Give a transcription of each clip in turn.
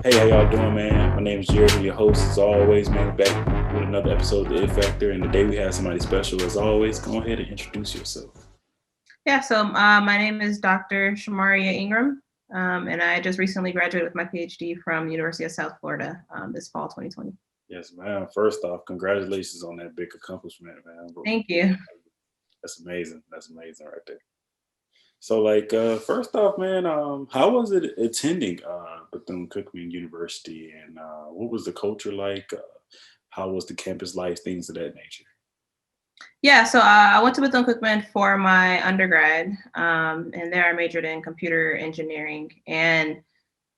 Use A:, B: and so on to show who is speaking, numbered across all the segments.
A: Hey, how y'all doing, man? My name is Jared, your host, as always, man. Back with another episode of The It Factor, and today we have somebody special, as always. Go ahead and introduce yourself.
B: Yeah, so my name is Dr. Shamaria Engram, and I just recently graduated with my Ph.D. from the University of South Florida this fall 2020.
A: Yes, man. First off, congratulations on that big accomplishment, man.
B: Thank you.
A: That's amazing. That's amazing right there. So, first off, man, how was it attending Bethune-Cookman University, and what was the culture like? How was the campus life, things of that nature?
B: Yeah, so I went to Bethune-Cookman for my undergrad, and there I majored in computer engineering. And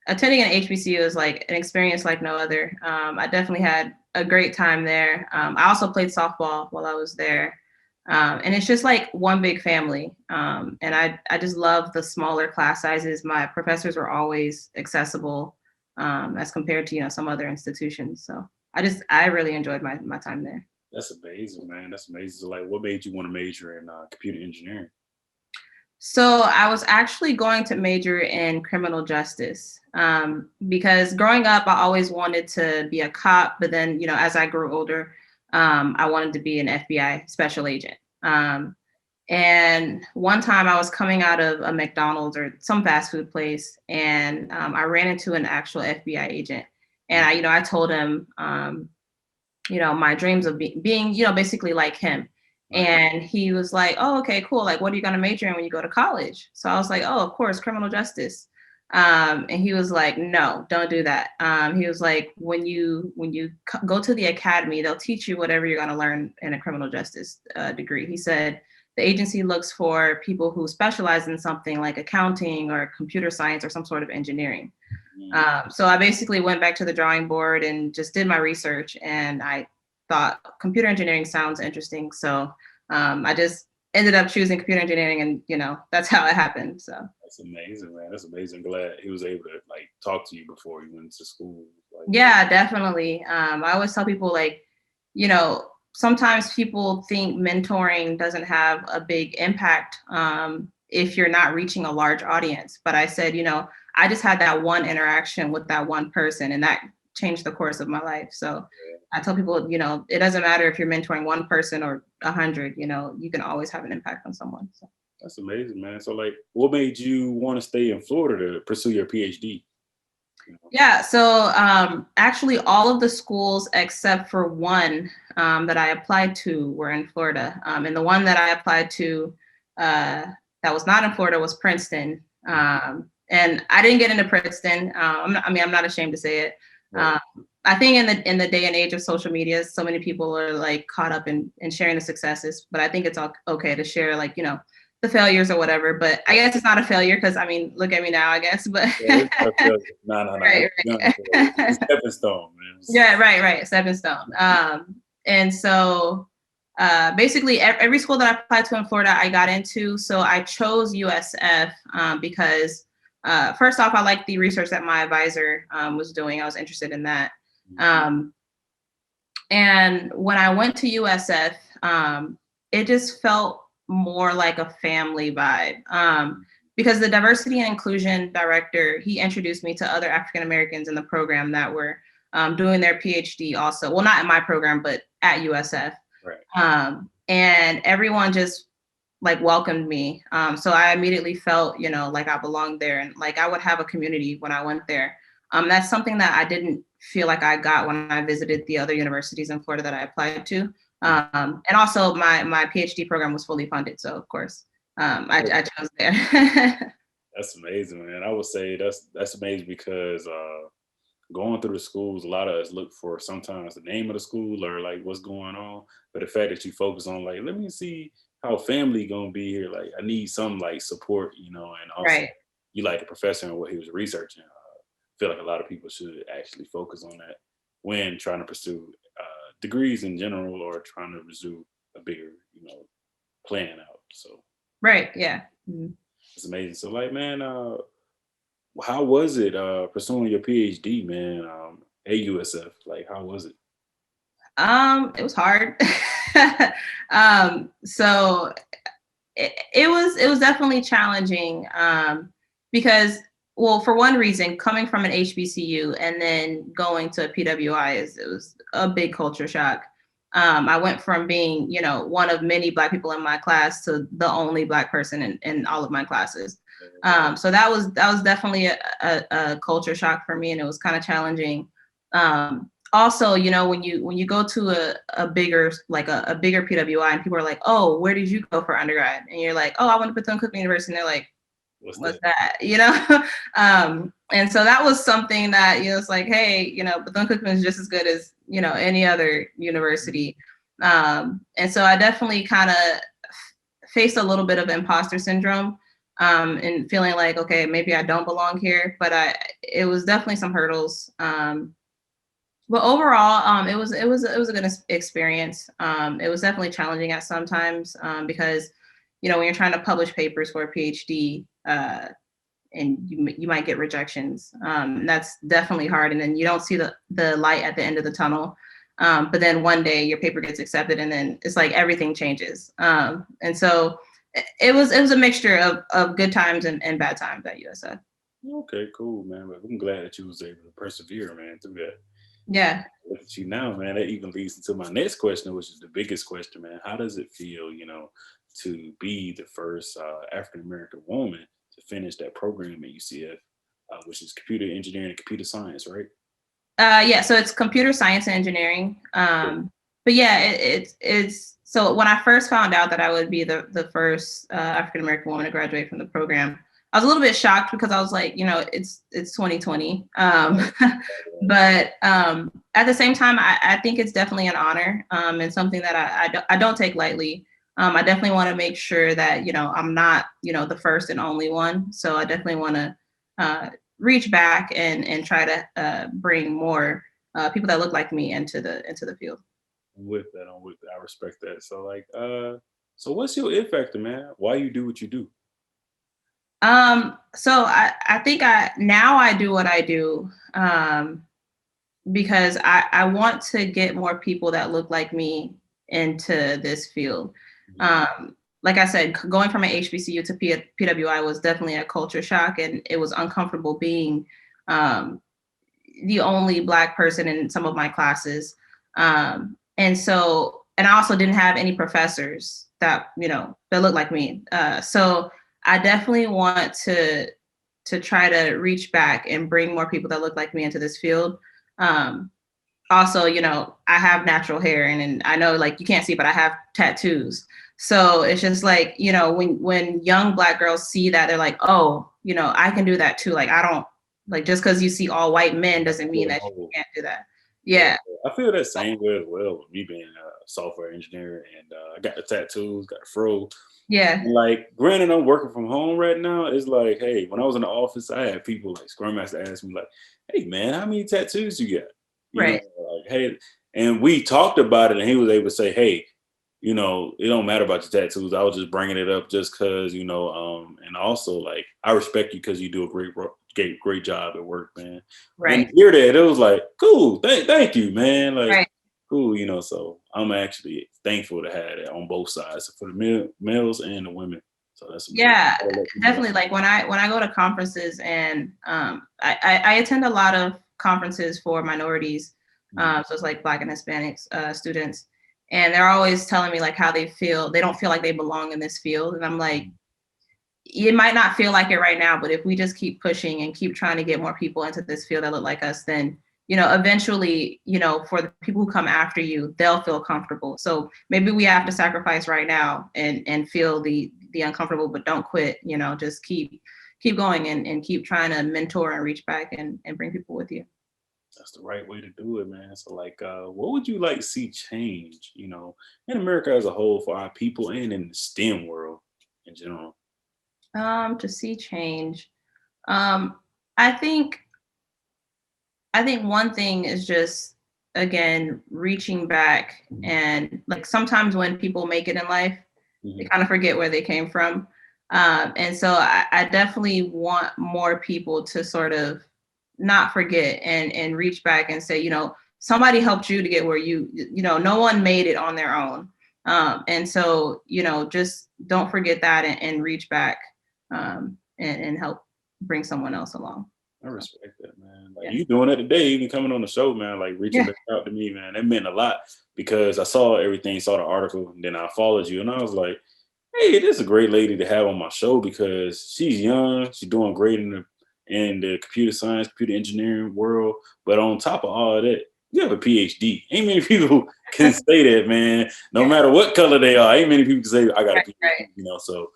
B: attending an HBCU is like an experience like no other. I definitely had a great time there. I also played softball while I was there. And it's just like one big family. And I just love the smaller class sizes. My professors were always accessible as compared to, some other institutions. So I really enjoyed my time there.
A: That's amazing, man. That's amazing. So, what made you want to major in computer engineering?
B: So I was actually going to major in criminal justice because growing up, I always wanted to be a cop. But then, as I grew older, I wanted to be an FBI special agent. And one time I was coming out of a McDonald's or some fast food place, and I ran into an actual FBI agent. And I told him, my dreams of being, basically like him. And he was like, oh, okay, cool. Like, what are you going to major in when you go to college? So I was like, oh, of course, criminal justice. And he was like, no, don't do that. He was like, when you go to the academy, they'll teach you whatever you're going to learn in a criminal justice degree. He said, the agency looks for people who specialize in something like accounting or computer science or some sort of engineering. So I basically went back to the drawing board and just did my research, and I thought computer engineering sounds interesting. So I just ended up choosing computer engineering, and that's how it happened. So
A: that's amazing, man. That's amazing. Glad he was able to talk to you before you went to school.
B: Yeah, definitely. I always tell people sometimes people think mentoring doesn't have a big impact if you're not reaching a large audience. But I said, I just had that one interaction with that one person, and that changed the course of my life. So I tell people, it doesn't matter if you're mentoring one person or 100, you can always have an impact on someone. So.
A: That's amazing, man. So what made you want to stay in Florida to pursue your PhD?
B: Yeah, so actually all of the schools except for one that I applied to were in Florida. And the one that I applied to that was not in Florida was Princeton. And I didn't get into Princeton. I'm not ashamed to say it.
A: Right.
B: I think in the day and age of social media, so many people are caught up in sharing the successes, but I think it's okay to share the failures or whatever. But I guess it's not a failure because look at me now, I guess. But
A: no.
B: Right.
A: It's stepping stone, man.
B: Yeah, right. Stepping stone. And so basically every school that I applied to in Florida, I got into. So I chose USF because first off, I liked the research that my advisor was doing. I was interested in that. And when I went to USF, it just felt more like a family vibe. Because the diversity and inclusion director, he introduced me to other African Americans in the program that were doing their PhD also. Well, not in my program, but at USF.
A: Right.
B: And everyone just welcomed me. So I immediately felt, like I belonged there, and I would have a community when I went there. That's something that I didn't feel like I got when I visited the other universities in Florida that I applied to. And also my PhD program was fully funded. So of course, I chose there.
A: That's amazing, man. I would say that's amazing because going through the schools, a lot of us look for sometimes the name of the school or what's going on. But the fact that you focus on let me see how family gonna be here. I need some support, and also
B: Right.
A: you like a professor and what he was researching. I feel like a lot of people should actually focus on that when trying to pursue degrees in general or trying to pursue a bigger, plan out. So.
B: Right. Yeah. Mm-hmm.
A: It's amazing. So man, how was it pursuing your PhD, man, at USF? How was it?
B: It was hard. So it was definitely challenging because well, for one reason, coming from an HBCU and then going to a PWI it was a big culture shock. I went from being, one of many Black people in my class to the only Black person in all of my classes. So that was definitely a culture shock for me, and it was kind of challenging. Also, when you go to a bigger a bigger PWI and people are like, oh, where did you go for undergrad? And you're like, oh, I went to Bethune-Cookman University, and they're like, what's that? And so that was something that, it's like, hey, Bethune-Cookman is just as good as, any other university. And so I definitely kind of faced a little bit of imposter syndrome, and feeling like, okay, maybe I don't belong here, but it was definitely some hurdles. But overall, it was a good experience. It was definitely challenging at sometimes, because, when you're trying to publish papers for a PhD, and you might get rejections. That's definitely hard, and then you don't see the light at the end of the tunnel. But then one day your paper gets accepted, and then it's like everything changes. And so it was a mixture of good times and bad times at USF.
A: Okay, cool, man. But I'm glad that you was able to persevere, man, through that.
B: Yeah.
A: Look at you now, man. That even leads into my next question, which is the biggest question, man. How does it feel, to be the first African American woman to finish that program at UCF, which is computer engineering and computer science, right?
B: Yeah, so it's computer science and engineering. But yeah, it's so when I first found out that I would be the first African American woman to graduate from the program, I was a little bit shocked because I was like, it's 2020. But at the same time, I think it's definitely an honor, and something that I don't take lightly. I definitely want to make sure that, I'm not, the first and only one. So I definitely want to reach back and try to bring more people that look like me into the field.
A: I'm with that. I respect that. So like, so what's your it factor, man? Why you do what you do?
B: So I think I do what I do, because I want to get more people that look like me into this field. Like I said, going from an HBCU to PWI was definitely a culture shock, and it was uncomfortable being the only Black person in some of my classes. And I also didn't have any professors that, that looked like me. So I definitely want to try to reach back and bring more people that look like me into this field. Also, I have natural hair, and I know, like, you can't see, but I have tattoos. So it's just like, when young Black girls see that, they're like, oh, I can do that too. Like, I don't, like, just because you see all white men doesn't mean that you can't do that.
A: Yeah,
B: Yeah.
A: I feel that same way as well. With me being a software engineer, and I got the tattoos, got the fro.
B: Yeah.
A: And like, granted, I'm working from home right now. It's like, hey, when I was in the office, I had people like Scrum Master ask me like, "Hey, man, how many tattoos you got?"
B: Right.
A: Like, hey, and we talked about it, and he was able to say, "Hey, it don't matter about your tattoos. I was just bringing it up just because, and also like I respect you because you do a great job at work, man." And
B: Right.
A: to hear that, it was like, cool, thank you, man. Like,
B: Right.
A: cool, so I'm actually thankful to have that on both sides for the males and the women. So that's amazing.
B: Yeah,
A: I'll let you know.
B: definitely. Like when I go to conferences, and I attend a lot of conferences for minorities, so it's like Black and Hispanics students, and they're always telling me like how they don't feel like they belong in this field, and I'm like, it might not feel like it right now, but if we just keep pushing and keep trying to get more people into this field that look like us, then eventually, for the people who come after you, they'll feel comfortable. So maybe we have to sacrifice right now and feel the uncomfortable, but don't quit. Just keep going and keep trying to mentor and reach back and bring people with you.
A: That's the right way to do it, man. So, like, what would you like to see change, in America as a whole for our people and in the STEM world in general?
B: To see change. Um, I think I think one thing is just, again, reaching back, and like sometimes when people make it in life, they
A: Mhm.
B: kind of forget where they came from. And so I definitely want more people to sort of not forget and reach back and say, somebody helped you to get where no one made it on their own. And so, just don't forget that, and reach back, and help. bring someone else along.
A: I
B: So,
A: respect that, man. Like
B: yeah.
A: you doing it today, even coming on the show, man, like reaching
B: Yeah.
A: back out to me, man. That meant a lot because I saw everything, saw the article, and then I followed you and I was like, hey, this is a great lady to have on my show because she's young, she's doing great in the computer science, computer engineering world. But on top of all of that, you have a PhD. Ain't many people can say that, man. No
B: Yeah.
A: matter what color they are, ain't many people can say I got a
B: Right.
A: PhD,
B: Right.
A: you know. So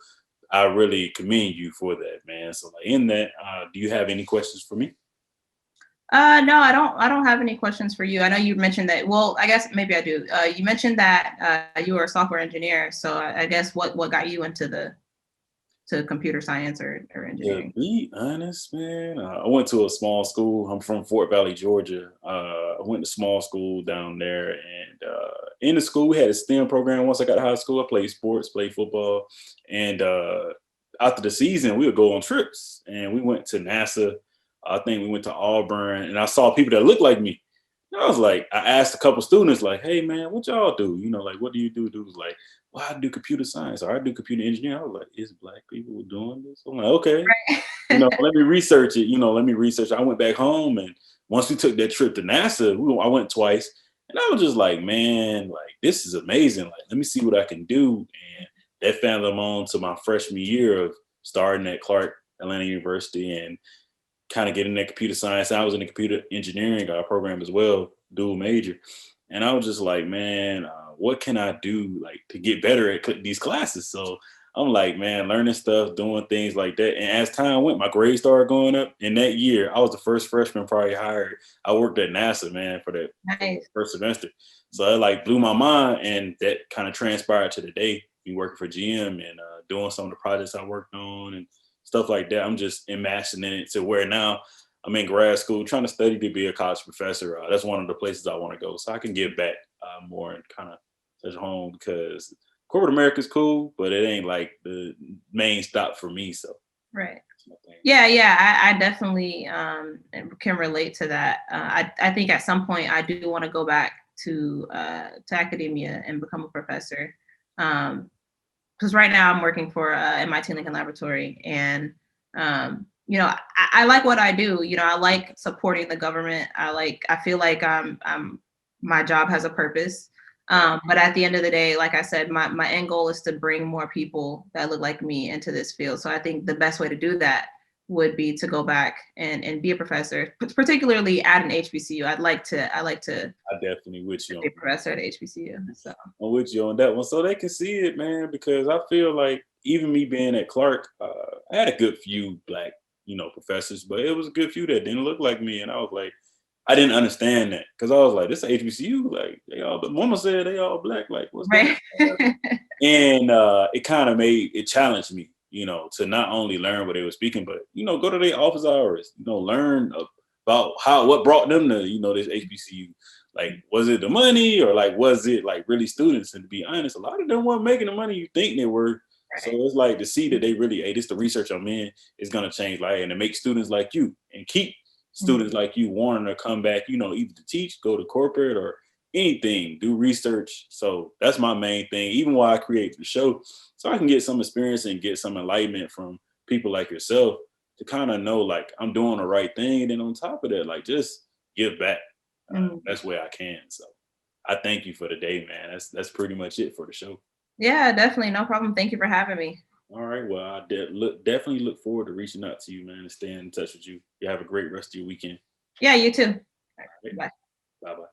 A: I really commend you for that, man. So like in that, do you have any questions for me?
B: No, I don't. I don't have any questions for you. I know you mentioned that. Well, I guess maybe I do. You mentioned that you were a software engineer. So I guess what got you into the to computer science or
A: To
B: engineering?
A: be honest, man, I went to a small school. I'm from Fort Valley, Georgia. I went to small school down there, and in the school we had a STEM program. Once I got to high school, I played sports, played football, and after the season, we would go on trips, and we went to NASA. I think we went to Auburn, and I saw people that looked like me. And I was like, I asked a couple students, like, "Hey, man, what y'all do? You know, like, what do you do?" Dude was like, well, I do computer science or I do computer engineering. I was like, is black people doing this? I'm like, okay, let me research it. Let me research. I went back home and once we took that trip to NASA, I went twice and I was just like, man, like this is amazing. Like, let me see what I can do. And that found them on to my freshman year of starting at Clark Atlanta University and kind of getting that computer science. I was in the computer engineering program as well, dual major. And I was just like, man, what can I do like to get better at these classes? So I'm like, man, learning stuff, doing things like that. And as time went, my grades started going up. And that year, I was the first freshman probably hired. I worked at NASA, man, for the
B: Nice.
A: first semester. So it like blew my mind, and that kind of transpired to the day. Me working for GM and doing some of the projects I worked on and stuff like that. I'm just immersing in it to where now I'm in grad school trying to study to be a college professor. That's one of the places I want to go so I can give back more and kind of touch home because corporate America is cool, but it ain't like the main stop for me. So
B: Right.
A: that's my thing.
B: Yeah, yeah, I definitely can relate to that. I think at some point I do want to go back to academia and become a professor. Because right now I'm working for MIT Lincoln Laboratory, and I like what I do. I like supporting the government. I feel like I'm my job has a purpose. But at the end of the day, like I said, my end goal is to bring more people that look like me into this field. So I think the best way to do that would be to go back and be a professor, particularly at an HBCU. I like to
A: I definitely with you on
B: be a professor at HBCU. So
A: I'm with you on that one, so they can see it, man. Because I feel like even me being at Clark, I had a good few black, professors, but it was a good few that didn't look like me, and I was like, I didn't understand that because I was like, this is HBCU, like they all, but Mama said they all black, like what's going
B: right.
A: on? And it kind of made it challenged me, to not only learn what they were speaking, but go to their office hours, learn about what brought them to this HBCU. Like, was it the money or like was it like really students? And to be honest, a lot of them weren't making the money you think they were. So
B: Right.
A: it's like to see that they really, hey, this the research I'm in is gonna change life and to make students like you and keep
B: Mhm.
A: students like you wanting to come back, either to teach, go to corporate or anything, do research. So that's my main thing, even while I create the show, so I can get some experience and get some enlightenment from people like yourself to kind of know like I'm doing the right thing. And then on top of that, like just give back.
B: Mhm.
A: That's where I can. So I thank you for the day, man. That's pretty much it for the show.
B: Yeah, definitely. No problem. Thank you for having me.
A: All right. Well, I definitely look forward to reaching out to you, man, and staying in touch with you. You have a great rest of your weekend.
B: Yeah, you too.
A: All right.
B: Bye.
A: Bye bye.